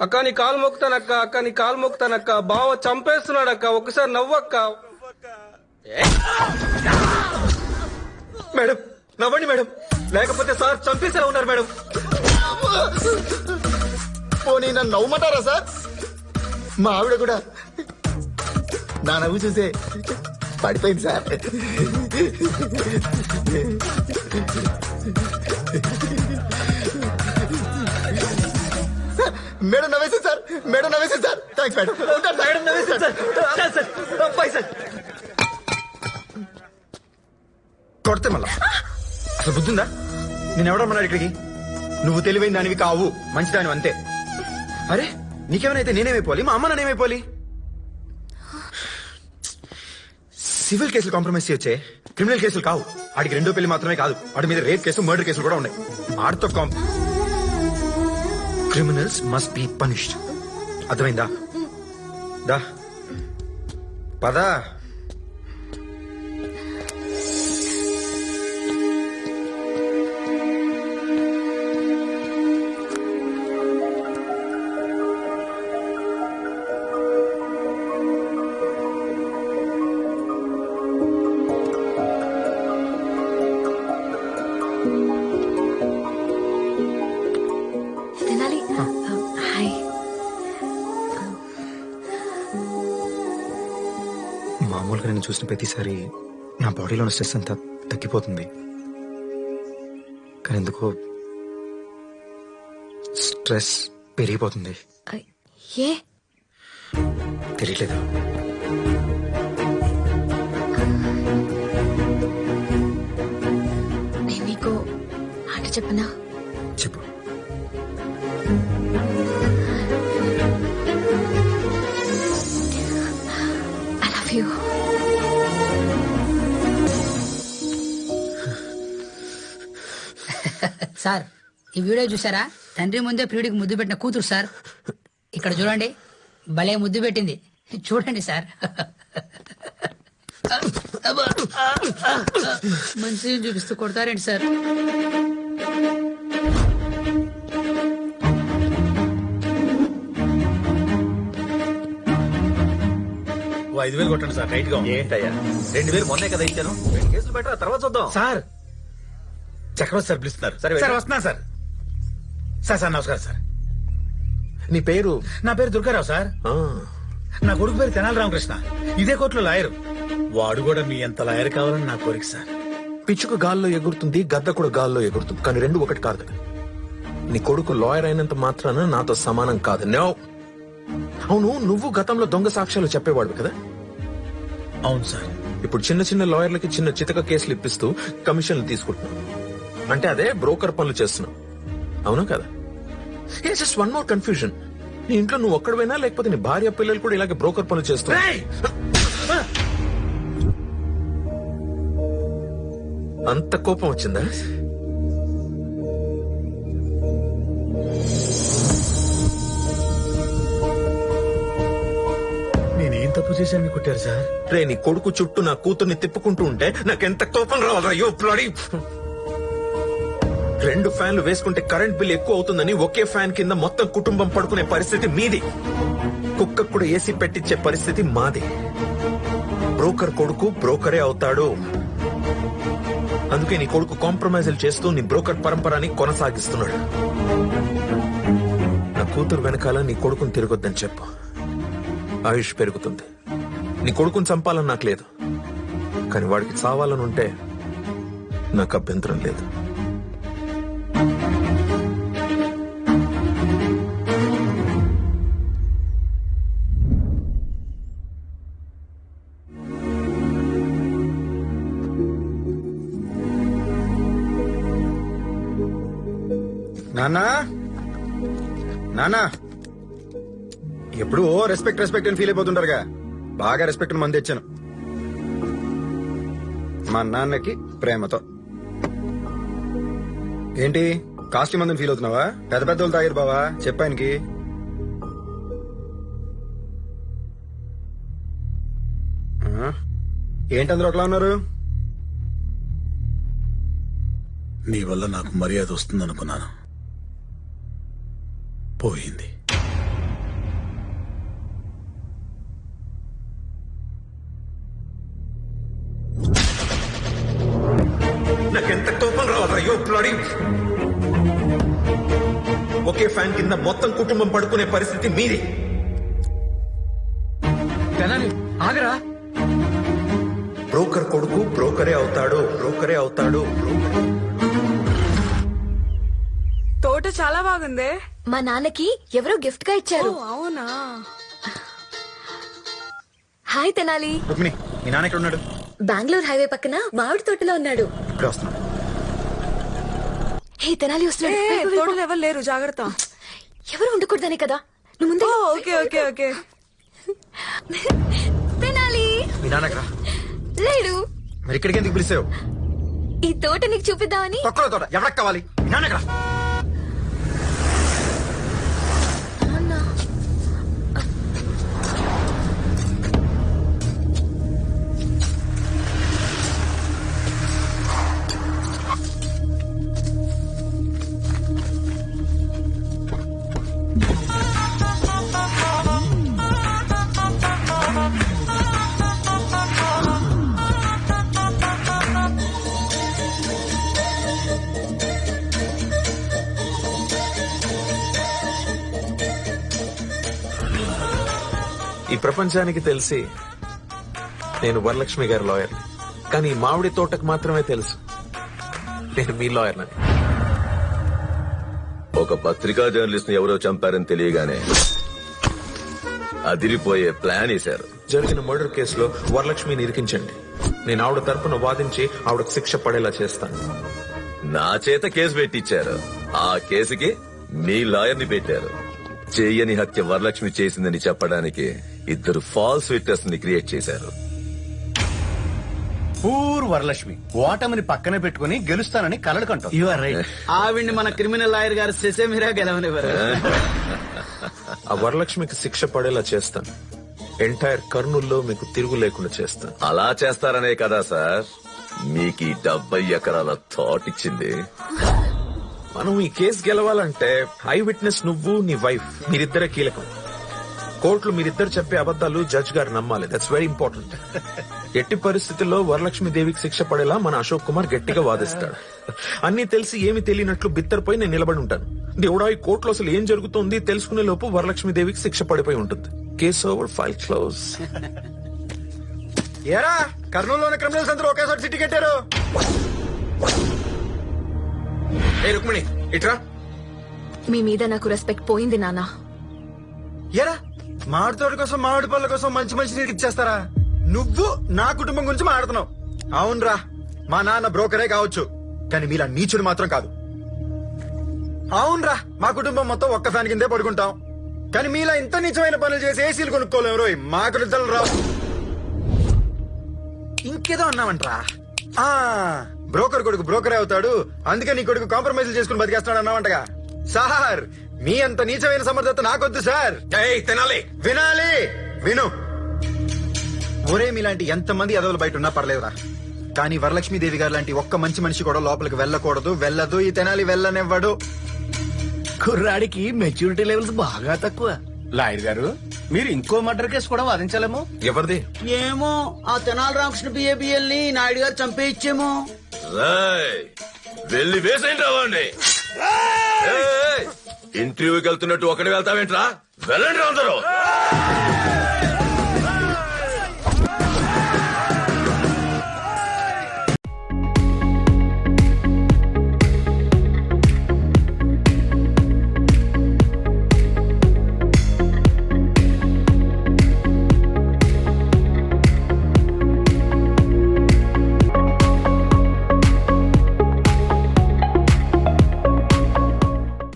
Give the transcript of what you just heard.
అక్క నీ కాలు మొక్కుతానక్క, అక్క నీ కాలు మొక్కుతానక్క. బావ చంపేస్తున్నాడక్క, ఒక్కసారి నవ్వక్క. మేడం నవ్వండి మేడం, లేకపోతే సార్ చంపేసేలా ఉన్నారు మేడం. పోనీ నన్ను నవ్వమంటారా సార్? మా ఆవిడ కూడా నా నవ్వు చూసే పడిపోయింది సార్. మేడం నవ్వేసింది సార్, మేడం నవ్వేసింది సార్. Thanks madam. మేడం నవ్వేశారు సార్. అబ్బాయి సార్ కొడితే మళ్ళా అసలు బుద్ధిందా? నేను ఎవడమ్మన్నాడు ఇక్కడికి? నువ్వు తెలివైన దానివి కావు, మంచిదాని అంతే. అరే నీకేమైనా నేనేమైపోవాలి, మా అమ్మ నానేమైపోవాలి? సివిల్ కేసులు కాంప్రమైజ్ చేయొచ్చే, క్రిమినల్ కేసులు కావు. ఆడికి రెండో పెళ్లి మాత్రమే కాదు, వాడి మీద రేప్ కేసు, మర్డర్ కేసులు కూడా ఉన్నాయి. ఆడితో క్రిమినల్స్ మస్ట్ బి పనిష్డ్. అర్థమైందా? దా పదా. తినాలి. హాయ్. మామూలుగా నేను చూసిన ప్రతిసారి నా బాడీలో ఉన్న స్ట్రెస్ అంతా తగ్గిపోతుంది, కానీ ఎందుకో స్ట్రెస్ పెరిగిపోతుంది. ఏ తెలియట్లేదు. నేను నీకు మాట చెప్పనా? చెప్పు. I love you. సార్ ఈ వీడియో చూసారా? తండ్రి ముందే ప్రియుడికి ముద్దు పెట్టిన కూతురు సార్. ఇక్కడ చూడండి, భలే ముద్దు పెట్టింది. చూడండి సార్. మంచి చూపిస్తూ కొడతారేంటి సార్? ఓ 5,000 కొట్టండి సార్, టైట్ గా ఉంది. ఏంటయ్యా 2,000 మొన్నే కదా ఇచ్చాను, 2 కేసులు పెట్టా, తర్వాత చూద్దాం. సార్ చక్రవర్తి సార్ పిలుస్తున్నారు. సరే, సార్ వెళ్ళు. వస్తున్నా సార్. సార్ సార్ నమస్కారం సార్. నీ పేరు? నా పేరు దుర్గారావు సార్. నా కొడుకు పేరు తెనాలి రామకృష్ణ, ఇదే కోర్టులో లాయరు. వాడు కూడా మీ ఎంత లాయర్ కావాలని నా కోరిక సార్. పిచ్చుకు గాల్లో ఎగురుతుంది, గద్ద కూడా గాల్లో ఎగురుతుంది, కానీ రెండు ఒకటి కాదు. నీ కొడుకు లాయర్ అయినంత మాత్రాన నాతో సమానం కాదు. నో. అవును, నువ్వు గతంలో దొంగ సాక్ష్యాలు చెప్పేవాడు కదా? అవును సార్. ఇప్పుడు చిన్న చిన్న లాయర్లకి చిన్న చితక కేసులు ఇప్పిస్తూ కమిషన్లు తీసుకుంటున్నావు. అంటే అదే బ్రోకర్ పనులు చేస్తున్నావు, అవునా కదా? Just one more confusion. నీ ఇంట్లో నువ్వు ఒక్కడవేనా, లేకపోతే నీ భార్య పిల్లలు కూడా ఇలాగే బ్రోకర్ పనులు చేస్తున్నావు? రేయ్! అంత కోపం వచ్చిందా? నేనేం తప్పు చేశాను కొట్టారు సార్? రే, నీ కొడుకు చుట్టూ నా కూతుర్ని తిప్పుకుంటూ ఉంటే నాకెంత కోపం రావాలా? అయ్యో బ్లడీ! 2 ఫ్యాన్లు వేసుకుంటే కరెంట్ బిల్ ఎక్కువ అవుతుందని ఒకే ఫ్యాన్ కింద మొత్తం కుటుంబం పడుకునే పరిస్థితి మీది. కుక్కకు కూడా ఏసీ పెట్టించే పరిస్థితి మాది. బ్రోకర్ కొడుకు బ్రోకరే అవుతాడు. అందుకే నీ కొడుకు కాంప్రమైజులు చేస్తూ నీ బ్రోకర్ పరంపరని కొనసాగిస్తున్నాడు. నా కూతురు వెనకాల నీ కొడుకుని తిరగొద్దని చెప్పు. ఆయుష్ పెరుగుతుంది. నీ కొడుకుని చంపాలని నాకు లేదు, కానీ వాడికి చావాలని ఉంటే నాకు అభ్యంతరం లేదు. నానా నానా ఎప్పుడు రెస్పెక్ట్ రెస్పెక్ట్ అని ఫీల్ అయిపోతుంటారుగా, బాగా రెస్పెక్ట్ మంది తెచ్చాను మా నాన్నకి ప్రేమతో. ఏంటి కాస్ట్యూమ్ మందని ఫీల్ అవుతున్నావా? పెద్ద పెద్ద వాళ్ళు తాగారు బావా, చెప్పానికి. ఏంటందరూ ఒకలా ఉన్నారు? నీ వల్ల నాకు మర్యాద వస్తుందనుకున్నాను, పోయింది. నాకెంత కోపం రావాలి అయ్యో బ్లడీ. ఒకే ఫ్యాన్ కింద మొత్తం కుటుంబం పడుకునే పరిస్థితి మీది. తెనాలి ఆగరా. బ్రోకర్ కొడుకు బ్రోకరే అవుతాడు, బ్రోకరే అవుతాడు. తోట చాలా బాగుందే. మా నాన్నకి ఎవరో గిఫ్ట్ గా ఇచ్చారు. అవునా? హాయ్ తెనాలి. రుక్మిణి మీ నాన్న ఎక్కడ ఉన్నాడు? బెంగళూరు హైవే పక్కన మామిడి తోటలో ఉన్నాడు. ఇప్పుడే వస్తున్నాడు. హే తెనాలి వస్తున్నాడు. ఏ, వెళ్ళు, వెళ్ళు. తోటలో ఎవరు లేరు, జాగ్రత్త. ఎవరు ఉండకూడదనే కదా నువ్వు ముందే. Okay okay okay. తెనాలి మీ నాన్న ఎక్కడ? లేడు. మరి ఇక్కడికి ఎందుకు పిలిచావు? ఈ తోట నీకు చూపిద్దామని. తొక్కలో తోట ఎవరికి కావాలి? మీ నాన్న ఎక్కడ? నాన్న. ఈ ప్రపంచానికి తెలిసి నేను వరలక్ష్మి గారి లాయర్, కానీ ఈ మామిడి తోటకు మాత్రమే తెలుసు నేను మీ లాయర్ అని. ఒక పత్రికా జర్నలిస్ట్ ని ఎవరో చంపారని తెలియగానే అదిరిపోయే ప్లాన్ వేశారు. జరిగిన మర్డర్ కేసులో వరలక్ష్మిని ఇరికించండి. నేను ఆవిడ తరపున వాదించి ఆవిడకు శిక్ష పడేలా చేస్తాను. నా చేత కేసు పెట్టించారు. ఆ కేసుకి మీ లాయర్ ని పెట్టారు. చెయ్యని హత్య వరలక్ష్మి చేసిందని చెప్పడానికి ఇద్దరు ఫాల్స్ విట్నెస్ ని క్రియేట్ చేశారు. పూర్ వరలక్ష్మి ఓటమిని పక్కనే పెట్టుకుని గెలుస్తానని కలలు కంటాం. You are right. ఆవిడ్ని మన క్రిమినల్ లాయర్ గారు సెసేమిరా గెలవనివ్వరు. ఆ వరలక్ష్మికి శిక్ష పడేలా చేస్తాను. ఎంటైర్ కర్నూల్లో మీకు తిరుగు లేకుండా చేస్తాను. అలా చేస్తారనే కదా సార్ మీకు ఈ 70 ఎకరాల థాట్ ఇచ్చింది. మనం ఈ కేసు గెలవాలంటే ఐ విట్నెస్ నువ్వు నీ వైఫ్ మీరిద్దరే కీలకం. కోర్టులు మీరిద్దరు చెప్పే అబద్దాలు జడ్జ్ గారు నమ్మాలి. That's very important. ఎట్టి పరిస్థితుల్లో వరలక్ష్మి దేవికి శిక్ష పడేలా మన అశోక్ కుమార్ గట్టిగా వాదిస్తాడు. అన్ని తెలిసి ఏమి తెలియనట్లు బిత్తరపోయి నేను నిలబడి ఉంటాను. దేవుడా ఈ కోర్టులో అసలు ఏం జరుగుతోంది తెలుసుకునే లోపు వరలక్ష్మి దేవికి శిక్ష పడిపోయి ఉంటుంది. Case over, file close. ఏరా కర్నూలులోని క్రిమినల్స్ అందరూ ఒకేసారి సిటీ కట్టారు. ఏ రుక్మిణి ఇట్రా. మీ మీద నాకు రెస్పెక్ట్ పోయింది నాన్న. ఏరా మామిడి తోట కోసం మామిడి పళ్ళ కోసం మంచి మంచి నీకు ఇచ్చేస్తారా? నువ్వు నా కుటుంబం గురించి మాట్లాడుతున్నావు. అవునరా మా నాన్న బ్రోకరే కావచ్చు, కానీ మీలా నీచుడు మాత్రం కాదు. అవునరా మా కుటుంబం మొత్తం ఒక్క ఫ్యాన్ కిందే పడుకుంటాం, కానీ మీలా ఇంత నీచమైన పనులు చేసి ఏసీలు కొనుక్కోలేరు. మాకు నిద్రలు రావు. ఇంకేదో అన్నావంట్రా. బ్రోకర్ కొడుకు బ్రోకరే అవుతాడు, అందుకే నీ కొడుకు కాంప్రమైజ్ చేసుకుని బతికేస్తాడు అన్నావంటగా. సార్ మీ అంత నీచమైన సమర్థత నాకొద్దు సార్. తినాలి వినాలి విను. ఒరే మీలాంటి ఎంతమంది ఎదవలు బయట ఉన్నా పర్లేదురా, కానీ వరలక్ష్మీదేవి గారు లాంటి ఒక్క మంచి మనిషి కూడా లోపలికి వెళ్ళకూడదు, వెళ్ళదు. ఈ తెనాలి వెళ్ళనివ్వడు. కుర్రాడికి మెచ్యూరిటీ లెవెల్స్ బాగా తక్కువ. లాయర్ గారు మీరు ఇంకో మర్డర్ కేసు కూడా వాదించాలేమో. ఎవరిది? ఏమో ఆ తెనాలి రామకృష్ణ బిఏబిఎల్ ని నాయుడు గారు చంపేయిచ్చేమో. రేయ్, వెళ్ళి వేసేయండి రావండి. ఇంటర్వ్యూకి వెళ్తున్నట్టు ఒకటి వెళ్తావేంట్రా? వెళ్ళండి అందరూ.